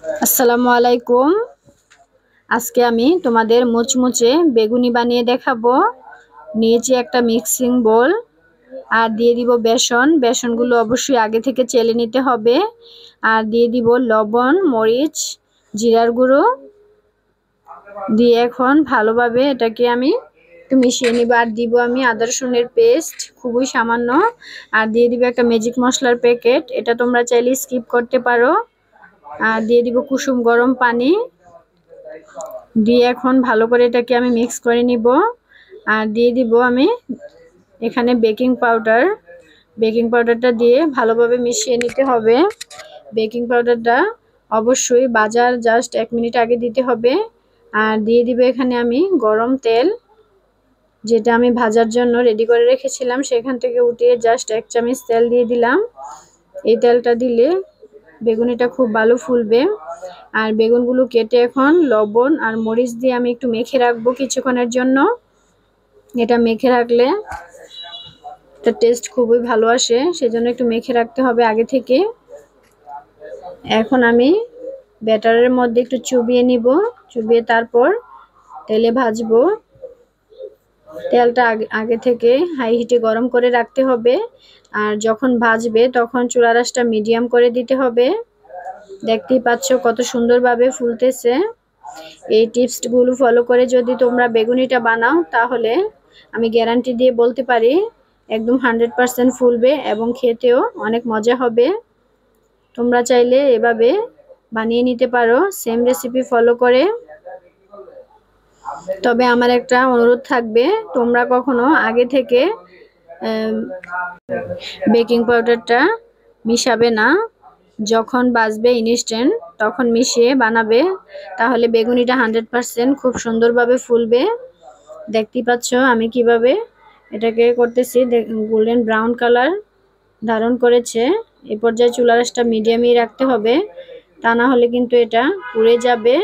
আসসালামু আলাইকুম। আজকে আমি তোমাদের মুচমুচে বেগুনি বানিয়ে দেখাবো। নিয়েছি একটা মিক্সিং বোল আর দিয়ে দিব বেসন। বেসনগুলো অবশ্যই আগে থেকে চেলে নিতে হবে। আর দিয়ে দিব লবণ, মরিচ, জিরার গুঁড়ো দিয়ে এখন ভালোভাবে এটাকে আমি একটু মিশিয়ে নিব। আর দিব আমি আদা রসুনের পেস্ট, খুবই সামান্য। আর দিয়ে দিব একটা ম্যাজিক মশলার প্যাকেট, এটা তোমরা চাইলে স্কিপ করতে পারো। আর দিয়ে দিব কুসুম গরম পানি দিয়ে এখন ভালো করে এটাকে আমি মিক্স করে নিব। আর দিয়ে দিব আমি এখানে বেকিং পাউডার। বেকিং পাউডারটা দিয়ে ভালোভাবে মিশিয়ে নিতে হবে। বেকিং পাউডারটা অবশ্যই বাজার জাস্ট 1 মিনিট আগে দিতে হবে। আর দিয়ে দিব এখানে আমি গরম তেল, যেটা আমি ভাজার জন্য রেডি করে রেখেছিলাম, সেখান থেকে উঠিয়ে জাস্ট 1 চামচ তেল দিয়ে দিলাম। এই তেলটা দিলে বেগুনিটা খুব ভালো ফুলবে। আর বেগুনগুলো কেটে এখন লবণ আর মরিচ দিয়ে আমি একটু মেখে রাখবো কিছুক্ষণের জন্য। এটা মেখে রাখলে এটা টেস্ট খুবই ভালো আসে, সেজন্য একটু মেখে রাখতে হবে আগে থেকে। এখন আমি ব্যাটারের মধ্যে একটু চুবিয়ে নিব, চুবিয়ে তারপর তেলে ভাজবো। তেলটা আগে থেকে হাই হিটে গরম করে রাখতে হবে। আর যখন ভাজবে তখন চুলার আঁচটা মিডিয়াম করে দিতে হবে। দেখতেই পাচ্ছ কত সুন্দরভাবে ফুলতেছে। এই টিপসগুলো ফলো করে যদি তোমরা বেগুনিটা বানাও তাহলে আমি গ্যারান্টি দিয়ে বলতে পারি একদম 100% ফুলবে এবং খেতেও অনেক মজা হবে। তোমরা চাইলে এভাবে বানিয়ে নিতে পারো সেম রেসিপি ফলো করে। তবে আমার একটা অনুরোধ থাকবে, তোমরা কখনো আগে থেকে বেকিং পাউডারটা মিশাবে না। যখন বাজবে ইনস্ট্যান্ট তখন মিশিয়ে বানাবে, তাহলে বেগুনিটা 100% খুব সুন্দরভাবে ফুলবে। দেখতেই পাচ্ছ আমি কিভাবে এটাকে করতেছি। গোল্ডেন ব্রাউন কালার ধারণ করেছে। এই পর্যায়ে চুলার আঁচটা মিডিয়ামই রাখতে হবে, তা না হলে কিন্তু এটা পুড়ে যাবে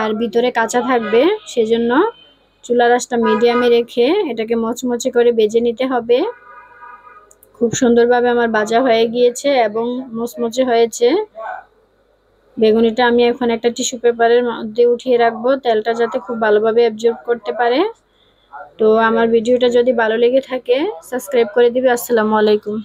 আর ভিতরে কাঁচা থাকবে। সেজন্য চুলার আঁচটা মিডিয়ামে রেখে এটাকে মচমচে করে ভেজে নিতে হবে। খুব সুন্দরভাবে আমার ভাজা হয়ে গিয়েছে এবং মচমচে হয়েছে। বেগুনিটা আমি এখন একটা টিস্যু পেপারের মধ্যে উঠিয়ে রাখবো, তেলটা যাতে খুব ভালোভাবে অ্যাবজর্ব করতে পারে। তো আমার ভিডিওটা যদি ভালো লেগে থাকে সাবস্ক্রাইব করে দিবে। আসসালামু আলাইকুম।